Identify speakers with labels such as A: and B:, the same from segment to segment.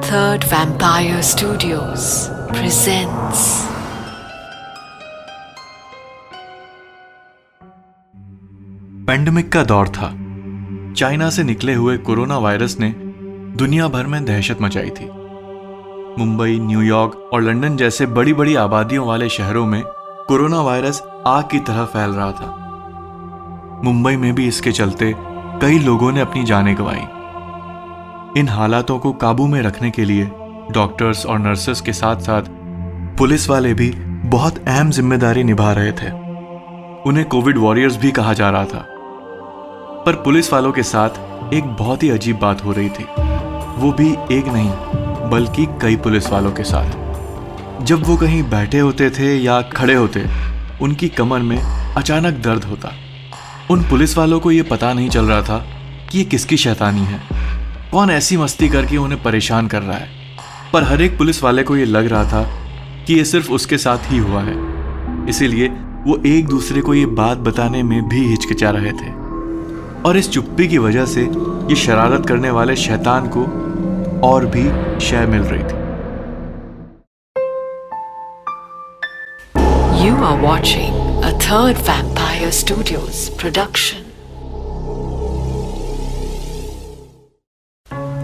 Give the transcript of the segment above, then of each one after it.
A: Third Vampire Studios presents
B: pandemic का दौर था। चाइना से निकले हुए कोरोना वायरस ने दुनिया भर में दहशत मचाई थी। मुंबई, न्यूयॉर्क और लंदन जैसे बड़ी बड़ी आबादियों वाले शहरों में कोरोना वायरस आग की तरह फैल रहा था। मुंबई में भी इसके चलते कई लोगों ने अपनी जानें गंवाई। इन हालातों को काबू में रखने के लिए डॉक्टर्स और नर्सेस के साथ साथ पुलिस वाले भी बहुत अहम जिम्मेदारी निभा रहे थे। उन्हें कोविड वॉरियर्स भी कहा जा रहा था। पर पुलिस वालों के साथ एक बहुत ही अजीब बात हो रही थी। वो भी एक नहीं बल्कि कई पुलिस वालों के साथ। जब वो कहीं बैठे होते थे या खड़े होते, उनकी कमर में अचानक दर्द होता। उन पुलिस वालों को ये पता नहीं चल रहा था कि ये किसकी शैतानी है, कौन ऐसी मस्ती करके उन्हें परेशान कर रहा है। पर हर एक पुलिस वाले को ये लग रहा था कि ये सिर्फ उसके साथ ही हुआ है। इसीलिए वो एक दूसरे को ये बात बताने में भी हिचकिचा रहे थे। और इस चुप्पी की वजह से ये शरारत करने वाले शैतान को और भी शय मिल रही थी।
A: You are watching a Third Vampire Studios production.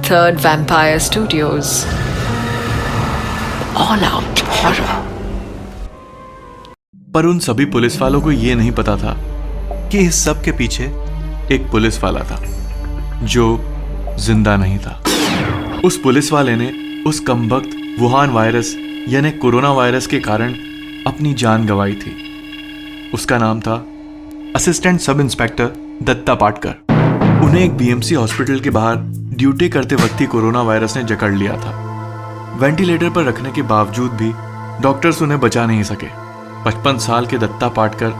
A: Third Vampire Studios All Out Horror.
B: पर उन सभी पुलिस वालों को यह नहीं पता था कि इस सब के पीछे एक पुलिस वाला था जो जिंदा नहीं था। उस पुलिस वाले ने उस कमबख्त वुहान वायरस यानी कोरोना वायरस के कारण अपनी जान गंवाई थी। उसका नाम था assistant sub inspector Datta Patkar. उन्हें एक बीएमसी हॉस्पिटल के बाहर ड्यूटी करते वक्त ही कोरोना वायरस ने जकड़ लिया था। वेंटिलेटर पर रखने के बावजूद भी डॉक्टर्स उन्हें बचा नहीं सके। 55 साल के दत्ता पाटकर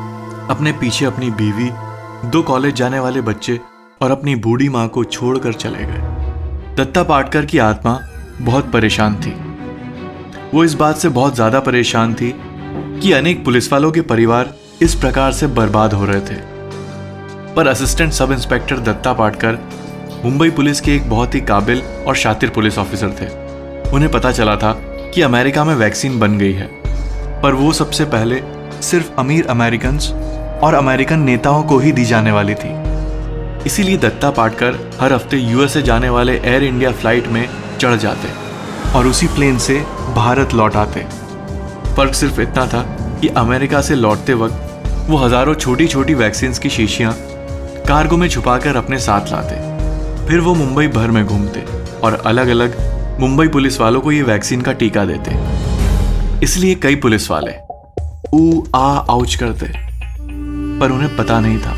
B: अपने पीछे अपनी बीवी, 2 कॉलेज जाने वाले बच्चे और अपनी बूढ़ी मां को छोड़कर चले गए। दत्ता पाटकर की आत्मा बहुत परेशान थी। वो इस बात से बहुत ज्यादा परेशान थी कि अनेक पुलिस वालों के परिवार इस प्रकार से बर्बाद हो रहे थे। पर assistant sub inspector Datta Patkar Mumbai police के एक बहुत ही काबिल और शातिर पुलिस ऑफिसर थे। उन्हें पता चला था कि अमेरिका में वैक्सीन बन गई है, पर वो सबसे पहले सिर्फ अमीर अमेरिकन्स और अमेरिकन नेताओं को ही दी जाने वाली थी। इसीलिए दत्ता पाटकर हर हफ्ते यूएसए जाने वाले एयर इंडिया फ्लाइट में चढ़ जाते और उसी प्लेन से भारत लौट आते। फर्क सिर्फ इतना था कि अमेरिका से लौटते वक्त वो हजारों छोटी छोटी वैक्सीन की शीशियां कार्गो में छुपाकर अपने साथ लाते। फिर वो मुंबई भर में घूमते और अलग अलग मुंबई पुलिस वालों को ये वैक्सीन का टीका देते। इसलिए कई पुलिस वाले ऊ आ आउच करते, पर उन्हें पता नहीं था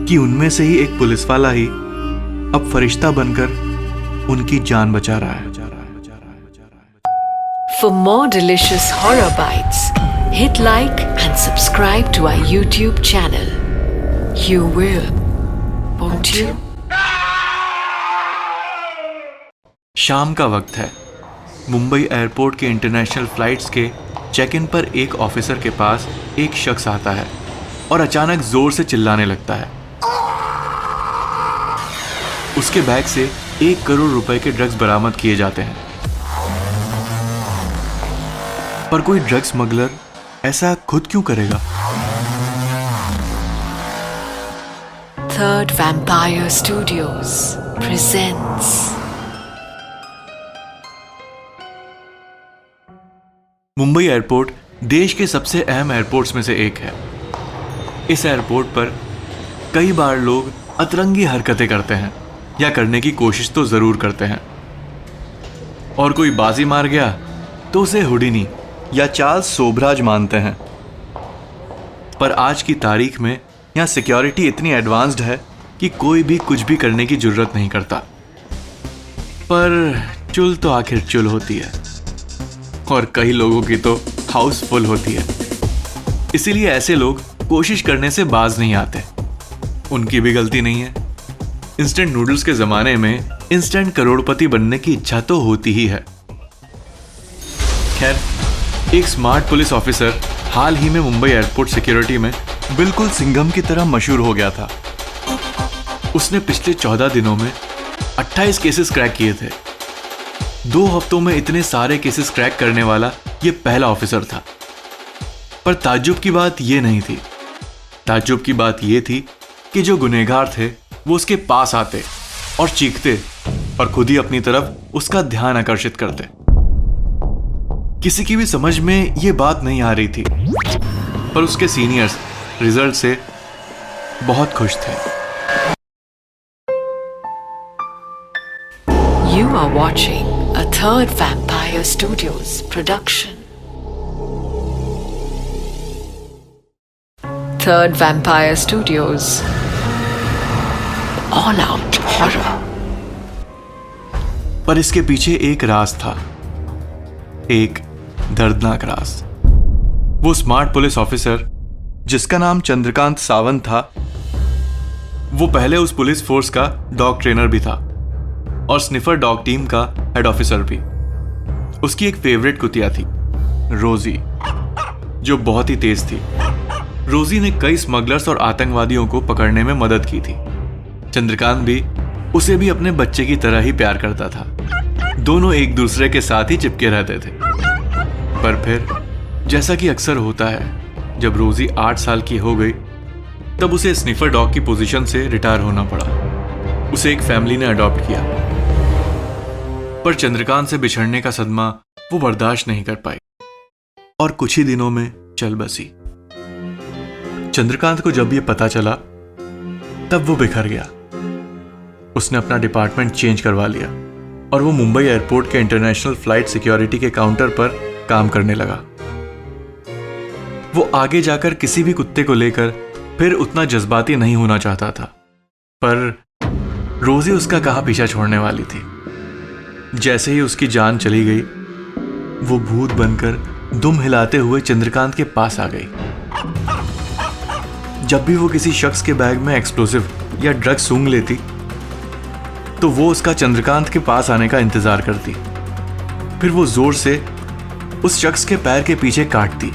B: कि उनमें से ही एक पुलिस वाला ही अब फरिश्ता बनकर उनकी जान बचा रहा है।
A: For more delicious horror bites, hit like and subscribe to our YouTube channel. You will, won't you?
B: शाम का वक्त है। मुंबई एयरपोर्ट के इंटरनेशनल फ्लाइट्स के चेक इन पर एक ऑफिसर के पास एक शख्स आता है और अचानक जोर से चिल्लाने लगता है। उसके बैग से 1 करोड़ रुपए के ड्रग्स बरामद किए जाते हैं। पर कोई ड्रग्स स्मगलर ऐसा खुद क्यों करेगा?
A: Third Vampire Studios presents
B: Mumbai airport देश के सबसे अहम एयरपोर्ट्स में से एक है। इस एयरपोर्ट पर कई बार लोग अतरंगी हरकतें करते हैं या करने की कोशिश तो जरूर करते हैं। और कोई बाजी मार गया तो उसे हुडिनी या चार्ल्स सोबराज मानते हैं। पर आज की तारीख में यहाँ सिक्योरिटी इतनी एडवांस्ड है कि कोई भी कुछ भी करने की जरूरत नहीं करता। पर चुल तो आखिर चुल होती है और कई लोगों की तो हाउसफुल होती है। इसीलिए ऐसे लोग कोशिश करने से बाज नहीं आते। उनकी भी गलती नहीं है। इंस्टेंट नूडल्स के जमाने में इंस्टेंट करोड़पति बनने की इच्छा तो होती ही है। खैर, एक स्मार्ट पुलिस ऑफिसर हाल ही में मुंबई एयरपोर्ट सिक्योरिटी में बिल्कुल सिंघम की तरह मशहूर हो गया था। उसने पिछले 14 दिनों में 28 केसेस क्रैक किए थे। 2 हफ्तों में इतने सारे केसेस क्रैक करने वाला ये पहला ऑफिसर था। पर ताज्जुब की बात ये नहीं थी। ताज्जुब की बात ये थी कि जो गुनहगार थे वो उसके पास आते और चीखते और खुद ही अपनी तरफ उसका ध्यान आकर्षित करते। किसी की भी समझ में ये बात नहीं आ रही थी, पर उसके सीनियर्स रिजल्ट से बहुत खुश थे।
A: You are watching a Third Vampire Studios production. Third Vampire Studios. All out horror.
B: पर इसके पीछे एक राज था, एक दर्दनाक राज। वो स्मार्ट पुलिस ऑफिसर जिसका नाम चंद्रकांत सावंत था, वो पहले उस पुलिस फोर्स का डॉग ट्रेनर भी था और स्निफर डॉग टीम का हेड ऑफिसर भी। उसकी एक फेवरेट कुतिया थी, रोजी, जो बहुत ही तेज थी। रोजी ने कई स्मगलर्स और आतंकवादियों को पकड़ने में मदद की थी। चंद्रकांत भी उसे भी अपने बच्चे की तरह ही प्यार करता था। दोनों एक दूसरे के साथ ही चिपके रहते थे। पर फिर जैसा कि अक्सर होता है, जब रोजी 8 साल की हो गई तब उसे स्निफर डॉग की पोजीशन से रिटायर होना पड़ा। उसे एक फैमिली ने अडॉप्ट किया, पर चंद्रकांत से बिछड़ने का सदमा वो बर्दाश्त नहीं कर पाई और कुछ ही दिनों में चल बसी। चंद्रकांत को जब ये पता चला तब वो बिखर गया। उसने अपना डिपार्टमेंट चेंज करवा लिया और वो मुंबई एयरपोर्ट के इंटरनेशनल फ्लाइट सिक्योरिटी के काउंटर पर काम करने लगा। वो आगे जाकर किसी भी कुत्ते को लेकर फिर उतना जज्बाती नहीं होना चाहता था, पर रोजी उसका कहाँ पीछा छोड़ने वाली थी। जैसे ही उसकी जान चली गई, वो भूत बनकर दुम हिलाते हुए चंद्रकांत के पास आ गई। जब भी वो किसी शख्स के बैग में एक्सप्लोसिव या ड्रग सूंघ लेती तो वो उसका चंद्रकांत के पास आने का इंतजार करती। फिर वो जोर से उस शख्स के पैर के पीछे काटती।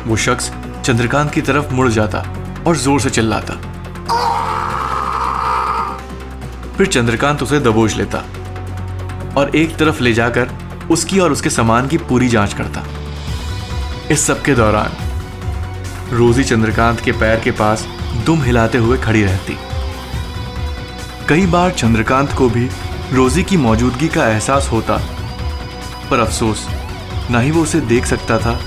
B: वो शख्स चंद्रकांत की तरफ मुड़ जाता और जोर से चिल्लाता। फिर चंद्रकांत उसे दबोच लेता और एक तरफ ले जाकर उसकी और उसके सामान की पूरी जांच करता। इस सब के दौरान रोजी चंद्रकांत के पैर के पास दुम हिलाते हुए खड़ी रहती। कई बार चंद्रकांत को भी रोजी की मौजूदगी का एहसास होता, पर अफसोस ना ही वो उसे देख सकता था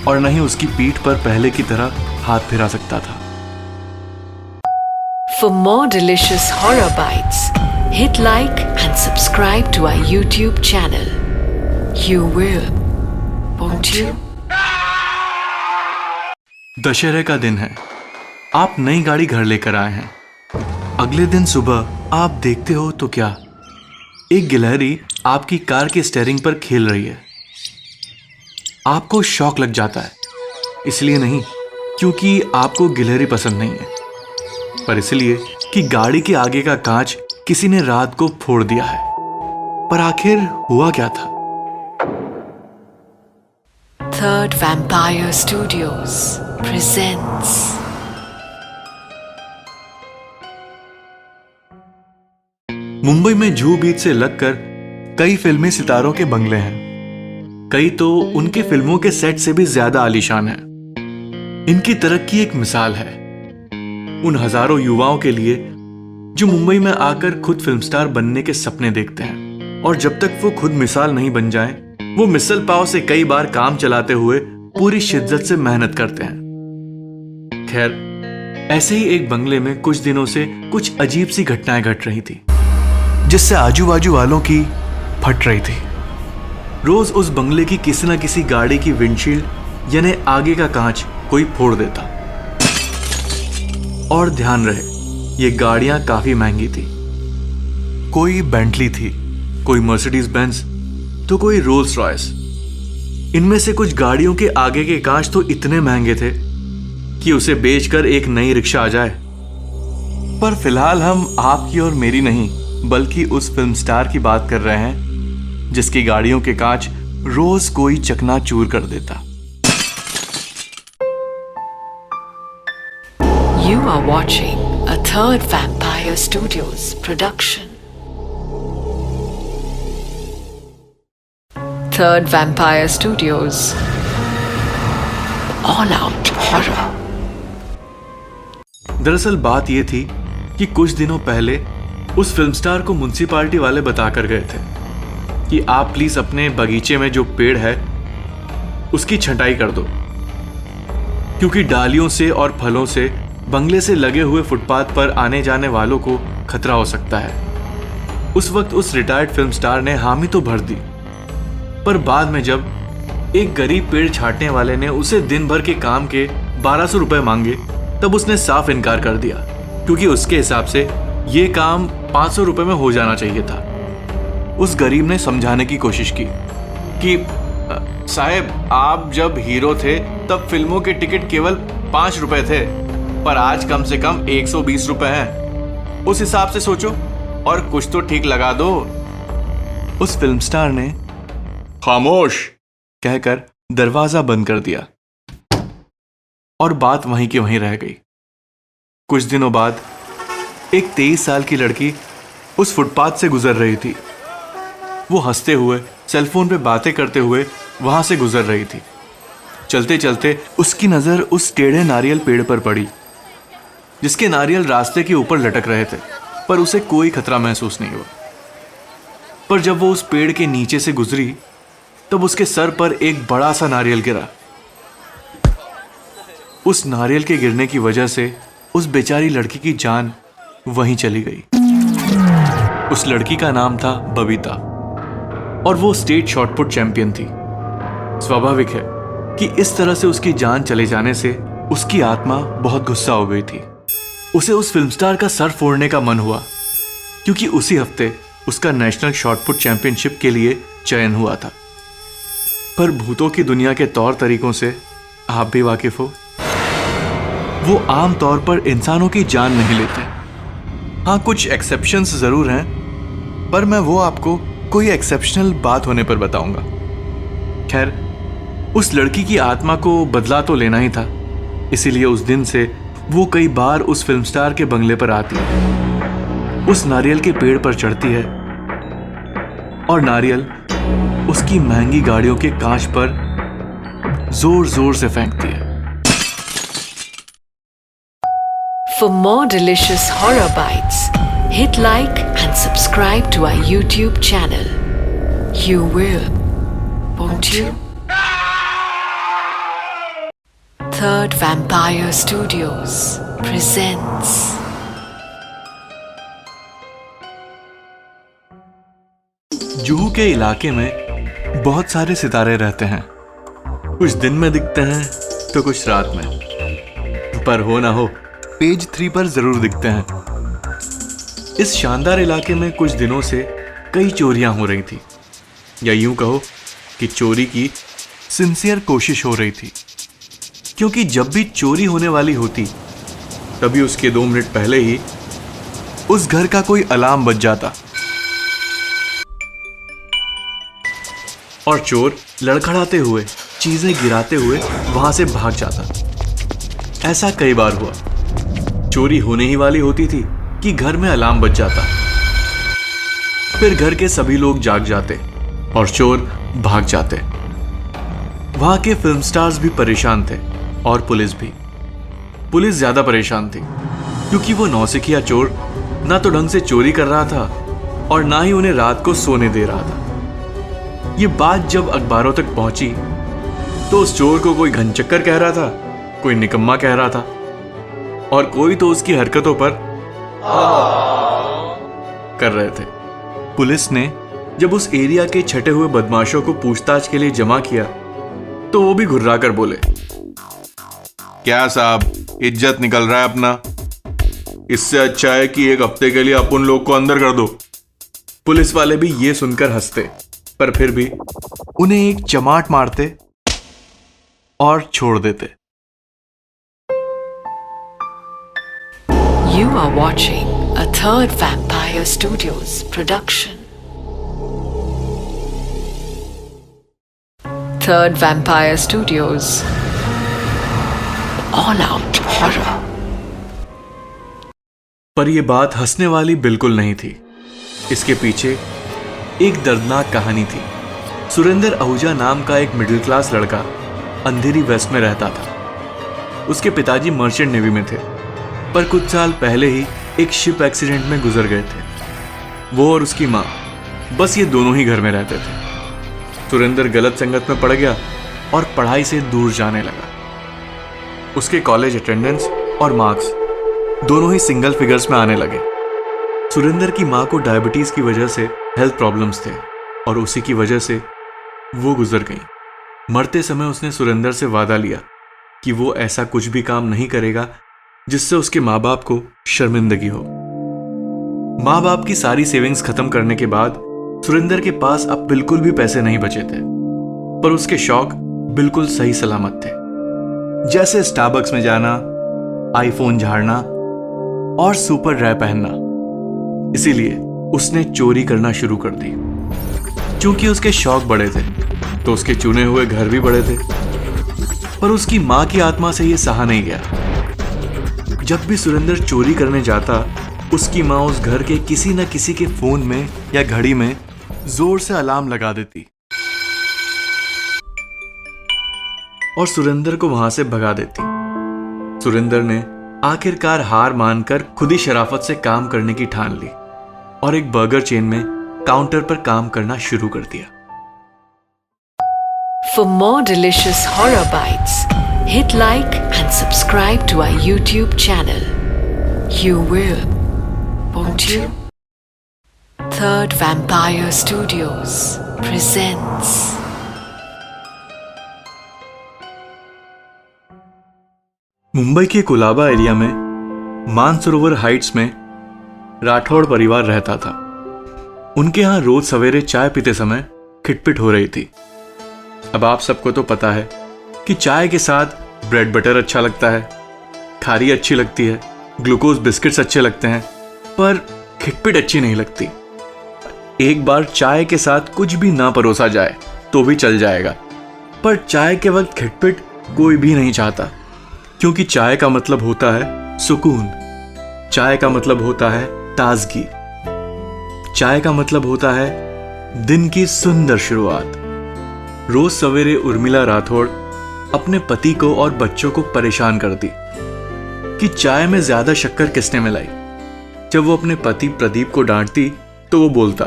B: और ना ही उसकी पीठ पर पहले की तरह हाथ फिरा सकता था।
A: For more delicious horror bites, hit like and subscribe to our YouTube channel. You will, won't you?
B: दशहरे का दिन है। आप नई गाड़ी घर लेकर आए हैं। अगले दिन सुबह आप देखते हो तो क्या, एक गिलहरी आपकी कार के स्टीयरिंग पर खेल रही है। आपको शौक लग जाता है, इसलिए नहीं क्योंकि आपको गिलहरी पसंद नहीं है, पर इसलिए कि गाड़ी के आगे का कांच किसी ने रात को फोड़ दिया है। पर आखिर हुआ क्या था?
A: Third Vampire Studios presents
B: Mumbai में जुहू बीच से लगकर कई फिल्मी सितारों के बंगले हैं। कई तो उनके फिल्मों के सेट से भी ज्यादा आलीशान हैं। इनकी तरक्की एक मिसाल है उन हजारों युवाओं के लिए जो मुंबई में आकर खुद फिल्म स्टार बनने के सपने देखते हैं, और जब तक वो खुद मिसाल नहीं बन जाएं, वो मिसल पाव से कई बार काम चलाते हुए पूरी शिद्दत से मेहनत करते हैं। खैर, ऐसे ही एक बंगले में कुछ दिनों से कुछ अजीब सी घटनाएं घट रही थी, जिससे आजू बाजू वालों की फट रही थी। रोज उस बंगले की किसी न किसी गाड़ी की विंडशील्ड यानी आगे का कांच कोई फोड़ देता। और ध्यान रहे, ये गाड़ियां काफी महंगी थी। कोई बेंटली थी, कोई मर्सिडीज बेंज, तो कोई रोल्स रॉयस। इनमें से कुछ गाड़ियों के आगे के कांच तो इतने महंगे थे कि उसे बेचकर एक नई रिक्शा आ जाए। पर फिलहाल हम आपकी और मेरी नहीं, बल्कि उस फिल्म स्टार की बात कर रहे हैं जिसकी गाड़ियों के कांच रोज कोई चकनाचूर कर देता।
A: You are watching a Third Vampire Studios production. Third Vampire Studios. All Out Horror.
B: दरअसल बात यह थी कि कुछ दिनों पहले उस फिल्म स्टार को म्युनिसिपैलिटी वाले बता कर गए थे कि आप प्लीज अपने बगीचे में जो पेड़ है उसकी छंटाई कर दो, क्योंकि डालियों से और फलों से बंगले से लगे हुए फुटपाथ पर आने जाने वालों को खतरा हो सकता है। उस वक्त उस रिटायर्ड फिल्म स्टार ने हामी तो भर दी, पर बाद में जब एक गरीब पेड़ छांटने वाले ने उसे दिन भर के काम के 1200 रुपए मांगे, तब उसने साफ इनकार कर दिया, क्योंकि उसके हिसाब से ये काम 500 रुपए में हो जाना चाहिए था। उस गरीब ने समझाने की कोशिश की कि साहब, आप जब हीरो थे तब फिल्मों के टिकट केवल 5 रुपए थे, पर आज कम से कम 120 रुपए हैं। उस हिसाब से सोचो और कुछ तो ठीक लगा दो। उस फिल्म स्टार ने खामोश कहकर दरवाजा बंद कर दिया और बात वहीं की वहीं रह गई। कुछ दिनों बाद एक 23 साल की लड़की उस फुटपाथ से गुजर रही थी। वो हंसते हुए सेलफोन पे बातें करते हुए वहां से गुजर रही थी। चलते चलते उसकी नजर उस टेढ़े नारियल पेड़ पर पड़ी, जिसके नारियल रास्ते के ऊपर लटक रहे थे, पर उसे कोई खतरा महसूस नहीं हुआ। पर जब वो उस पेड़ के नीचे से गुजरी, तब उसके सर पर एक बड़ा सा नारियल गिरा। उस नारियल के गिरने की वजह से उस बेचारी लड़की की जान वहीं चली गई। उस लड़की का नाम था बबीता और वो स्टेट शॉटपुट चैंपियन थी। स्वाभाविक है कि इस तरह से उसकी जान चले जाने से उसकी आत्मा बहुत गुस्सा हो गई थी। उसे उस फिल्म स्टार का सर फोड़ने का मन हुआ, क्योंकि उसी हफ्ते उसका नेशनल शॉटपुट चैंपियनशिप के लिए चयन हुआ था। पर भूतों की दुनिया के तौर तरीकों से आप भी वाकिफ हो। वो आम तौर पर इंसानों की जान नहीं लेते। हाँ, कुछ एक्सेप्शंस जरूर हैं, पर मैं वो आपको कोई एक्सेप्शनल बात होने पर बताऊंगा। खैर, उस लड़की की आत्मा को बदला तो लेना ही था, इसीलिए उस दिन से वो कई बार उस फिल्म स्टार के बंगले पर आती है, उस नारियल के पेड़ पर चढ़ती है और नारियल उसकी महंगी गाड़ियों के कांच पर जोर जोर से फेंकती है।
A: For more delicious horror bites, hit like and subscribe to our YouTube channel. You will, won't you? Third Vampire Studios presents
B: Juhu के इलाके में बहुत सारे सितारे रहते हैं। कुछ दिन में दिखते हैं तो कुछ रात में, पर हो ना हो पेज 3 पर जरूर दिखते हैं। इस शानदार इलाके में कुछ दिनों से कई चोरियां हो रही थी, या यूं कहो कि चोरी की सिंसियर कोशिश हो रही थी, क्योंकि जब भी चोरी होने वाली होती तभी उसके 2 मिनट पहले ही उस घर का कोई अलार्म बज जाता और चोर लड़खड़ाते हुए, चीजें गिराते हुए वहां से भाग जाता। ऐसा कई बार हुआ। चोरी होने ही वाली होती थी कि घर में अलार्म बज जाता, फिर घर के सभी लोग जाग जाते और चोर भाग जाते। वहां के फिल्म स्टार्स भी परेशान थे और पुलिस भी। पुलिस ज्यादा परेशान थी, क्योंकि वो नौसिखिया चोर ना तो ढंग से चोरी कर रहा था और ना ही उन्हें रात को सोने दे रहा था। ये बात जब अखबारों तक पहुंची तो उस चोर को कोई घनचक्कर कह रहा था, कोई निकम्मा कह रहा था, और कोई तो उसकी हरकतों पर कर रहे थे। पुलिस ने जब उस एरिया के छटे हुए बदमाशों को पूछताछ के लिए जमा किया तो वो भी घुर्रा कर बोले, क्या साहब, इज्जत निकल रहा है अपना। इससे अच्छा है कि एक हफ्ते के लिए अपन लोग को अंदर कर दो। पुलिस वाले भी ये सुनकर हंसते, पर फिर भी उन्हें एक चमाट मारते और छोड़ देते।
A: You are watching a Third Vampire Studios production. Third Vampire Studios. All Out Horror.
B: पर यह बात हंसने वाली बिल्कुल नहीं थी। इसके पीछे एक दर्दनाक कहानी थी। सुरेंद्र आहूजा नाम का एक मिडिल क्लास लड़का अंधेरी वेस्ट में रहता था। उसके पिताजी मर्चेंट नेवी में थे, पर कुछ साल पहले ही एक शिप एक्सीडेंट में गुजर गए थे। वो और उसकी माँ, बस ये दोनों ही घर में रहते थे। सुरेंद्र गलत संगत में पड़ गया और पढ़ाई से दूर जाने लगा। उसके कॉलेज अटेंडेंस और मार्क्स दोनों ही सिंगल फिगर्स में आने लगे। सुरेंद्र की माँ को डायबिटीज की वजह से हेल्थ प्रॉब्लम्स थे और उसी की वजह से वो गुजर गई। मरते समय उसने सुरेंद्र से वादा लिया कि वो ऐसा कुछ भी काम नहीं करेगा जिससे उसके माँ बाप को शर्मिंदगी हो। माँ बाप की सारी सेविंग्स खत्म करने के बाद सुरेंद्र के पास अब बिल्कुल भी पैसे नहीं बचे थे, पर उसके शौक बिल्कुल सही सलामत थे, जैसे स्टारबक्स में जाना, आईफोन झाड़ना और सुपर ड्राई पहनना। इसीलिए उसने चोरी करना शुरू कर दी। क्योंकि उसके शौक बड़े थे तो उसके चुने हुए घर भी बड़े थे, पर उसकी मां की आत्मा से यह सहा नहीं गया। जब भी सुरेंद्र चोरी करने जाता, उसकी मां उस घर के किसी न किसी के फोन में या घड़ी में जोर से अलार्म लगा देती और सुरेंद्र को वहां से भगा देती। सुरेंद्र ने आखिरकार हार मानकर खुद ही शराफत से काम करने की ठान ली और एक बर्गर चेन में काउंटर पर काम करना शुरू कर दिया।
A: For more delicious horror bites, hit like and subscribe to our YouTube channel. You will, won't you? Third Vampire Studios presents
B: Mumbai के कोलाबा एरिया में मानसरोवर हाइट्स में राठौड़ परिवार रहता था। उनके यहां रोज सवेरे चाय पीते समय खिटपिट हो रही थी। अब आप सबको तो पता है कि चाय के साथ ब्रेड बटर अच्छा लगता है, खारी अच्छी लगती है, ग्लूकोज बिस्किट्स अच्छे लगते हैं, पर खिटपिट अच्छी नहीं लगती। एक बार चाय के साथ कुछ भी ना परोसा जाए तो भी चल जाएगा, पर चाय के वक्त खिटपिट कोई भी नहीं चाहता, क्योंकि चाय का मतलब होता है सुकून, चाय का मतलब होता है ताजगी, चाय का मतलब होता है दिन की सुंदर शुरुआत। रोज सवेरे उर्मिला राठौड़ अपने पति को और बच्चों को परेशान करती कि चाय में ज्यादा शक्कर किसने मिलाई। जब वो अपने पति प्रदीप को डांटती तो वो बोलता,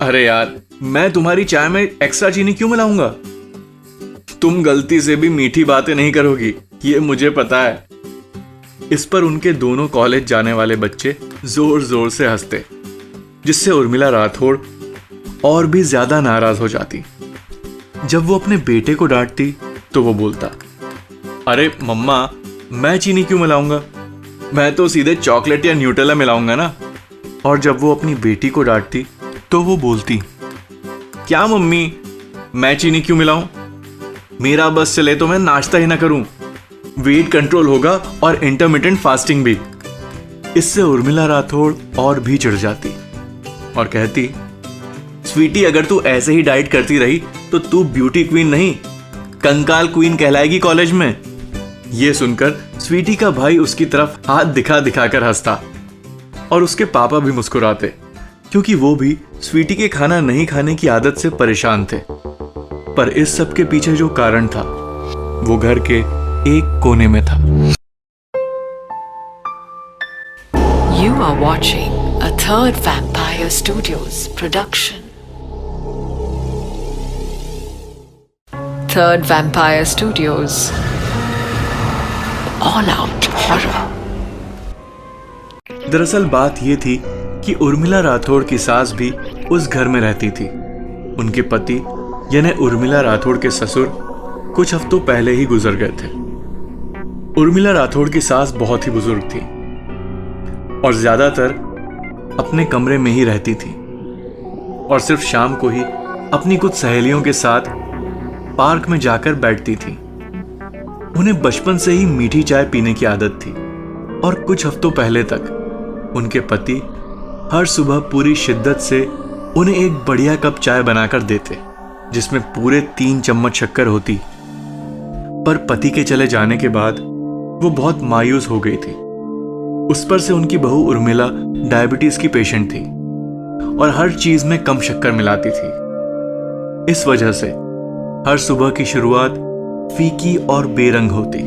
B: अरे यार, मैं तुम्हारी चाय में एक्स्ट्रा चीनी क्यों मिलाऊंगा? तुम गलती से भी मीठी बातें नहीं करोगी, ये मुझे पता है। इस पर उनके दोनों कॉलेज जाने वाले बच्चे जोर जोर से हंसते, जिससे उर्मिला राठौड़ और भी ज्यादा नाराज हो जाती। जब वो अपने बेटे को डांटती तो वो बोलता, अरे मम्मा, मैं चीनी क्यों मिलाऊंगा, मैं तो सीधे चॉकलेट या न्यूटेला मिलाऊंगा ना। और जब वो अपनी बेटी को डांटती तो वो बोलती, क्या मम्मी, मैं चीनी क्यों मिलाऊं, मेरा बस चले तो मैं नाश्ता ही ना करूं, वेट कंट्रोल होगा और इंटरमिटेंट फास्टिंग भी। इससे उर्मिला राठौड़ और भी चिढ़ जाती और कहती, स्वीटी, अगर तू ऐसे ही डाइट करती रही तो तू ब्यूटी क्वीन नहीं, कंकाल क्वीन कहलाएगी कॉलेज में। यह सुनकर स्वीटी का भाई उसकी तरफ हाथ दिखा दिखा कर हंसता और उसके पापा भी मुस्कुराते, क्योंकि वो भी स्वीटी के खाना नहीं खाने की आदत से परेशान थे। पर इस सब के पीछे जो कारण था वो घर के एक कोने में था।
A: You are watching a Third Vampire Studios production. Third Vampire Studios. All out horror.
B: दरअसल बात यह थी कि उर्मिला राठौड़ की सास भी उस घर में रहती थी। उनके पति यानी उर्मिला राठौड़ के ससुर कुछ हफ्तों पहले ही गुजर गए थे। उर्मिला राठौड़ की सास बहुत ही बुजुर्ग थी और ज्यादातर अपने कमरे में ही रहती थी और सिर्फ शाम को ही अपनी कुछ सहेलियों के साथ पार्क में जाकर बैठती थी। उन्हें बचपन से ही मीठी चाय पीने की आदत थी और कुछ हफ्तों पहले तक उनके पति हर सुबह पूरी शिद्दत से उन्हें एक बढ़िया कप चाय बनाकर देते, जिसमें पूरे 3 चम्मच शक्कर होती। पर पति के चले जाने के बाद वो बहुत मायूस हो गई थी। उस पर से उनकी बहू उर्मिला डायबिटीज की पेशेंट थी और हर चीज में कम शक्कर मिलाती थी। इस वजह से हर सुबह की शुरुआत फीकी और बेरंग होती।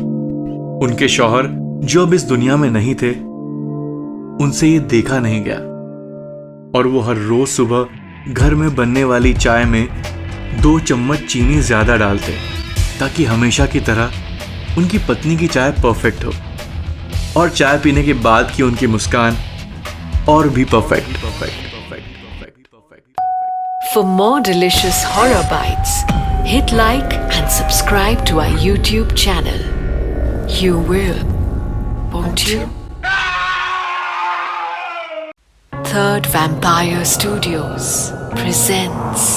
B: उनके शौहर जो अब इस दुनिया में नहीं थे, उनसे ये देखा नहीं गया और वो हर रोज सुबह घर में बनने वाली चाय में 2 चम्मच चीनी ज्यादा डालते ताकि हमेशा की तरह उनकी पत्नी की चाय परफेक्ट हो और चाय पीने के बाद की उनकी मुस्कान और भी perfect.
A: For more delicious horror bites, hit like and subscribe to our YouTube channel. You will, won't you? Third Vampire Studios presents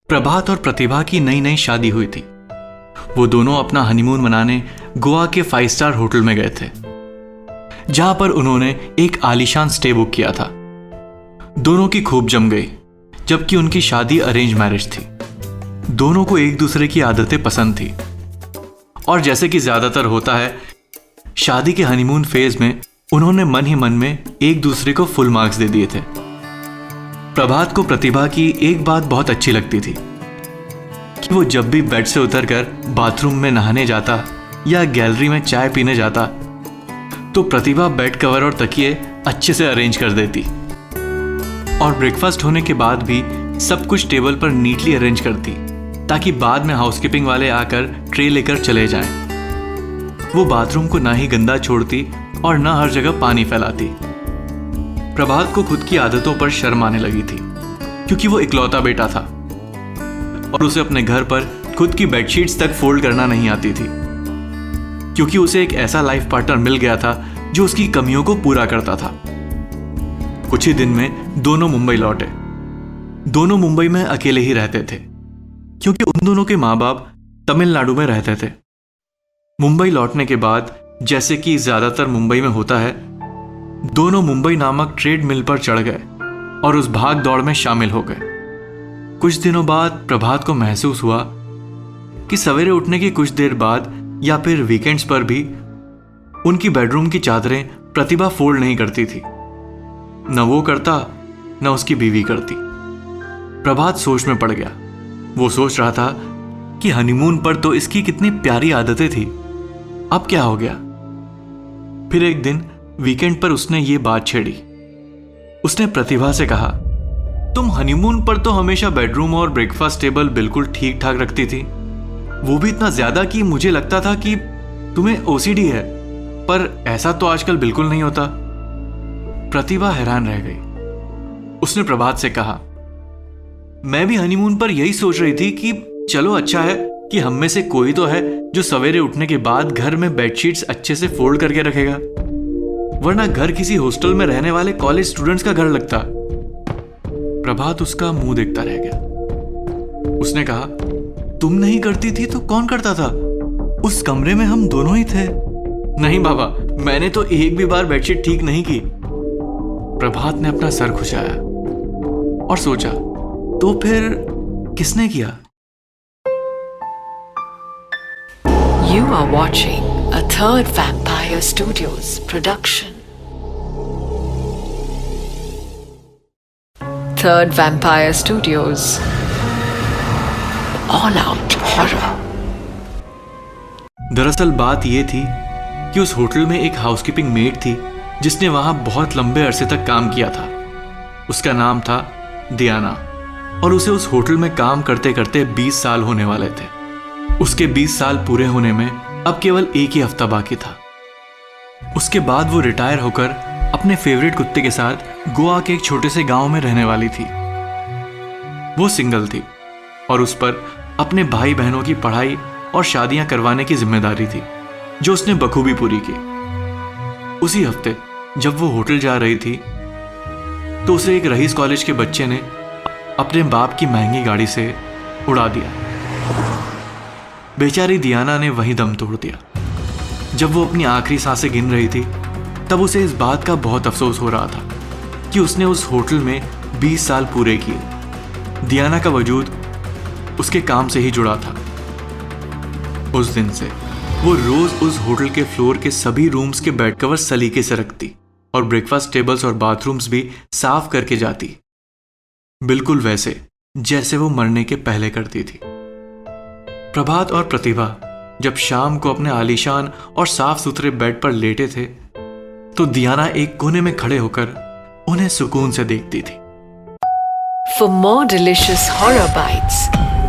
B: प्रभात और प्रतिभा की नई नई शादी हुई थी। वो दोनों अपना हनीमून मनाने गोवा के 5 स्टार होटल में गए थे, जहां पर उन्होंने एक आलीशान स्टे बुक किया था। दोनों की खूब जम गई, जबकि उनकी शादी अरेंज मैरिज थी। दोनों को एक दूसरे की आदतें पसंद थी और जैसे कि ज्यादातर होता है, शादी के हनीमून फेज में उन्होंने मन ही मन में एक दूसरे को फुल मार्क्स दे दिए थे। प्रभात को प्रतिभा की एक बात बहुत अच्छी लगती थी कि वो जब भी बेड से उतरकर बाथरूम में नहाने जाता या गैलरी में चाय पीने जाता तो प्रतिभा बेड कवर और तकिए अच्छे से अरेंज कर देती और ब्रेकफास्ट होने के बाद भी सब कुछ टेबल पर नीटली अरेंज करती ताकि बाद में हाउसकीपिंग वाले आकर ट्रे लेकर चले जाएं। वो बाथरूम को ना ही गंदा छोड़ती और ना हर जगह पानी फैलाती। प्रभात को खुद की आदतों पर शर्म आने लगी थी क्योंकि वो इकलौता बेटा था और उसे अपने घर पर खुद की बेडशीट्स तक फोल्ड करना नहीं आती थी, क्योंकि उसे एक ऐसा लाइफ पार्टनर मिल गया था जो उसकी कमियों को पूरा करता था। कुछ ही दिन में दोनों मुंबई लौटे। दोनों मुंबई में अकेले ही रहते थे क्योंकि उन दोनों के माँ बाप तमिलनाडु में रहते थे। मुंबई लौटने के बाद, जैसे कि ज्यादातर मुंबई में होता है, दोनों मुंबई नामक ट्रेड मिल पर चढ़ गए और उस भाग दौड़ में शामिल हो गए। कुछ दिनों बाद प्रभात को महसूस हुआ कि सवेरे उठने की कुछ देर बाद या फिर वीकेंड्स पर भी उनकी बेडरूम की चादरें प्रतिभा फोल्ड नहीं करती थी। न वो करता, न उसकी बीवी करती। प्रभात सोच में पड़ गया। वो सोच रहा था कि हनीमून पर तो इसकी कितनी प्यारी आदतें थी, अब क्या हो गया। फिर एक दिन वीकेंड पर उसने ये बात छेड़ी। उसने प्रतिभा से कहा, तुम हनीमून पर तो हमेशा बेडरूम और ब्रेकफास्ट टेबल बिल्कुल ठीक ठाक रखती थी, वो भी इतना ज्यादा कि मुझे लगता था कि तुम्हें ओसीडी है, पर ऐसा तो आजकल बिल्कुल नहीं होता। प्रतिभा हैरान रह गई। उसने प्रभात से कहा, मैं भी हनीमून पर यही सोच रही थी कि चलो अच्छा है कि हम में से कोई तो है जो सवेरे उठने के बाद घर में बेडशीट्स अच्छे से फोल्ड करके रखेगा, वरना घर किसी हॉस्टल में रहने वाले कॉलेज स्टूडेंट्स का घर लगता। प्रभात उसका मुंह देखता रह गया। उसने कहा, तुम नहीं करती थी तो कौन करता था? उस कमरे में हम दोनों ही थे। नहीं बाबा, मैंने तो एक भी बार बेडशीट ठीक नहीं की। प्रभात ने अपना सर खुजाया और सोचा, तो फिर किसने किया?
A: You are watching a Third Vampire Studios production. Third Vampire Studios All Out Horror.
B: दरअसल बात यह थी कि उस होटल में एक हाउसकीपिंग मेड थी जिसने वहां बहुत लंबे अरसे तक काम किया था। उसका नाम था दियाना और उसे उस होटल में काम करते करते 20 साल होने वाले थे। उसके 20 साल पूरे होने में अब केवल एक ही हफ्ता बाकी था। उसके बाद वो रिटायर होकर अपने फेवरेट कुत्ते के साथ गोवा के एक छोटे से गांव में रहने वाली थी। वो सिंगल थी और उस पर अपने भाई बहनों की पढ़ाई और शादियां करवाने की जिम्मेदारी थी, जो उसने बखूबी पूरी की। उसी हफ्ते जब वो होटल जा रही थी तो उसे एक रईस कॉलेज के बच्चे ने अपने बाप की महंगी गाड़ी से उड़ा दिया। बेचारी दियाना ने वहीं दम तोड़ दिया। जब वो अपनी आखिरी सांसें गिन रही थी तब उसे इस बात का बहुत अफसोस हो रहा था कि उसने उस होटल में 20 साल पूरे किए। दियाना का वजूद उसके काम से ही जुड़ा था। उस दिन से वो रोज उस होटल के फ्लोर के सभी रूम्स के बेड कवर सलीके से रखती और ब्रेकफास्ट टेबल्स और बाथरूम्स भी साफ करके जाती, बिल्कुल वैसे जैसे वो मरने के पहले करती थी। प्रभात और प्रतिभा जब शाम को अपने आलीशान और साफ सुथरे बेड पर लेटे थे तो दियाना एक कोने में खड़े होकर उन्हें सुकून से देखती थी।
A: For more delicious horror bites,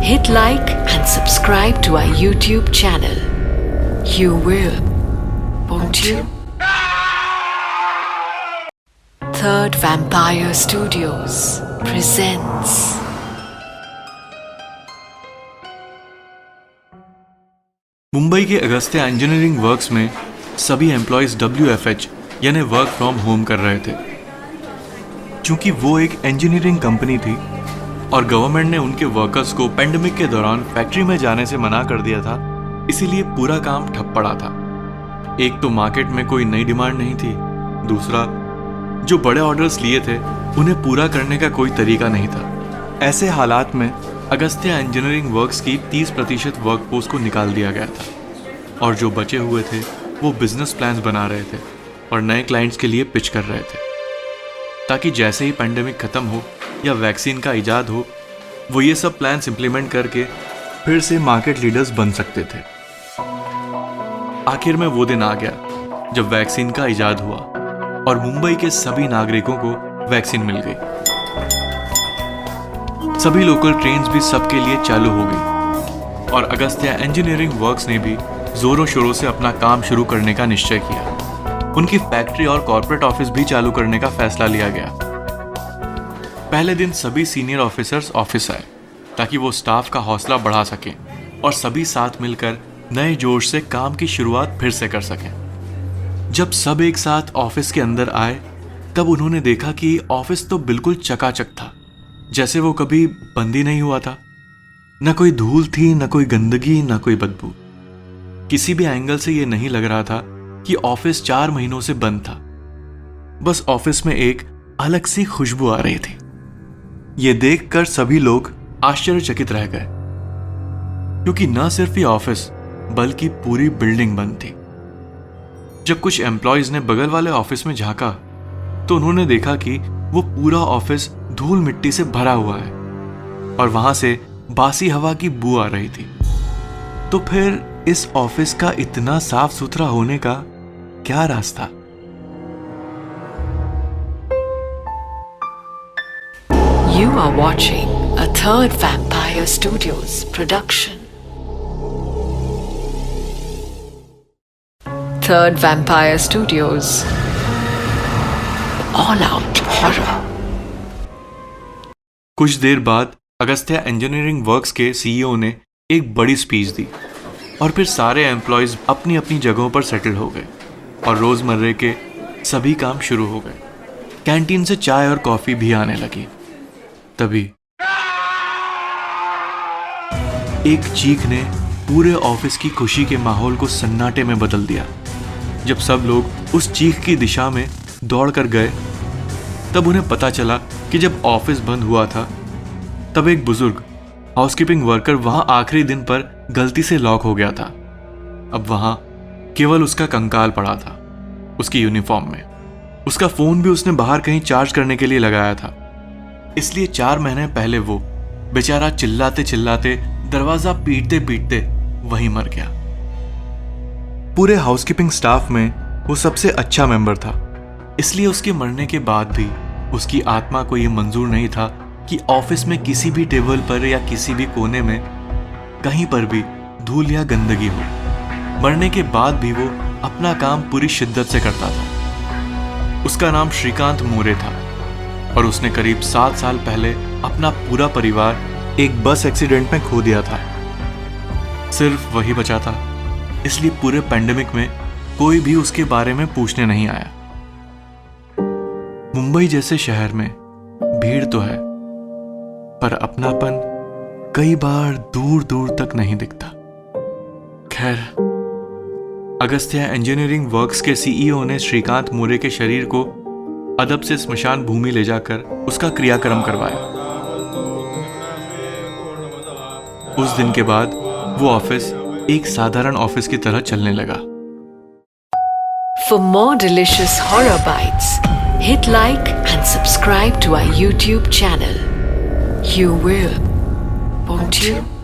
A: hit like and subscribe to our YouTube channel. You will, won't you? Third Vampire Studios presents
B: Mumbai के अगस्त्या इंजीनियरिंग वर्क्स में सभी एम्प्लॉयज WFH यानी वर्क फ्रॉम होम कर रहे थे। क्योंकि वो एक इंजीनियरिंग कंपनी थी और गवर्नमेंट ने उनके वर्कर्स को पेंडेमिक के दौरान फैक्ट्री में जाने से मना कर दिया था, इसीलिए पूरा काम ठप पड़ा था। एक तो मार्केट में कोई नई डिमांड नहीं थी, दूसरा जो बड़े ऑर्डर्स लिए थे उन्हें पूरा करने का कोई तरीका नहीं था। ऐसे हालात में अगस्त्या इंजीनियरिंग वर्क्स की 30% वर्कफोर्स को निकाल दिया गया था और जो बचे हुए थे वो बिजनेस प्लान्स बना रहे थे और नए क्लाइंट्स के लिए पिच कर रहे थे, ताकि जैसे ही पेंडेमिक खत्म हो या वैक्सीन का इजाद हो वो ये सब प्लान्स इंप्लीमेंट करके फिर से मार्केट लीडर्स बन सकते थे। आखिर में वो दिन आ गया जब वैक्सीन का इजाद हुआ और मुंबई के सभी नागरिकों को वैक्सीन मिल गई। सभी लोकल ट्रेन्स भी सबके लिए चालू हो गई और अगस्त्या इंजीनियरिंग वर्क्स ने भी जोरों शोरों से अपना काम शुरू करने का निश्चय किया। उनकी फैक्ट्री और कॉर्पोरेट ऑफिस भी चालू करने का फैसला लिया गया। पहले दिन सभी सीनियर ऑफिसर्स ऑफिस आए ताकि वो स्टाफ का हौसला बढ़ा सकें और सभी साथ मिलकर नए जोश से काम की शुरुआत फिर से कर सकें। जब सब एक साथ ऑफिस के अंदर आए तब उन्होंने देखा कि ऑफिस तो बिल्कुल चकाचक था, जैसे वो कभी बंद ही नहीं हुआ था। न कोई धूल थी, न कोई गंदगी, न कोई बदबू। किसी भी एंगल से ये नहीं लग रहा था कि ऑफिस 4 महीनों से बंद था। बस ऑफिस में एक अलग सी खुशबू आ रही थी। ये देखकर सभी लोग आश्चर्यचकित रह गए, क्योंकि न सिर्फ ये ऑफिस बल्कि पूरी बिल्डिंग बंद थी। जब कुछ एम्प्लॉयज ने बगल वाले ऑफिस में झांका तो उन्होंने देखा कि वो पूरा ऑफिस धूल मिट्टी से भरा हुआ है और वहां से बासी हवा की बू आ रही थी। तो फिर इस ऑफिस का इतना साफ सुथरा होने का क्या रास्ता?
A: You are watching a Third Vampire Studios production. Third Vampire Studios. All out horror.
B: कुछ देर बाद अगस्त्या इंजीनियरिंग वर्क्स के CEO ने एक बड़ी स्पीच दी और फिर सारे एम्प्लॉयज अपनी अपनी जगहों पर सेटल हो गए और रोजमर्रे के सभी काम शुरू हो गए। कैंटीन से चाय और कॉफी भी आने लगी। तभी एक चीख ने पूरे ऑफिस की खुशी के माहौल को सन्नाटे में बदल दिया। जब सब लोग उस चीख की दिशा में दौड़ कर गए तब उन्हें पता चला कि जब ऑफिस बंद हुआ था तब एक बुजुर्ग हाउसकीपिंग वर्कर वहां आखिरी दिन पर गलती से लॉक हो गया था। अब वहां केवल उसका कंकाल पड़ा था, उसकी यूनिफॉर्म में। उसका फोन भी उसने बाहर कहीं चार्ज करने के लिए लगाया था, इसलिए 4 महीने पहले वो बेचारा चिल्लाते चिल्लाते दरवाजा पीटते पीटते वहीं मर गया। पूरे हाउसकीपिंग स्टाफ में वो सबसे अच्छा मेंबर था, इसलिए उसके मरने के बाद भी उसकी आत्मा को यह मंजूर नहीं था कि ऑफिस में किसी भी टेबल पर या किसी भी कोने में कहीं पर भी धूल या गंदगी हो। मरने के बाद भी वो अपना काम पूरी शिद्दत से करता था। उसका नाम श्रीकांत मोरे था और उसने करीब 7 साल पहले अपना पूरा परिवार एक बस एक्सीडेंट में खो दिया था। सिर्फ वही बचा था, इसलिए पूरे पेंडेमिक में कोई भी उसके बारे में पूछने नहीं आया। मुंबई जैसे शहर में भीड़ तो है, पर अपनापन कई बार दूर दूर तक नहीं दिखता। खैर, अगस्त्या इंजीनियरिंग वर्क्स के CEO ने श्रीकांत मोरे के शरीर को अदब से स्मशान भूमि ले जाकर उसका क्रियाक्रम करवाया। उस दिन के बाद वो ऑफिस एक साधारण ऑफिस की तरह चलने लगा।
A: For more delicious horror bites, hit like and subscribe to our YouTube channel. You will, won't you?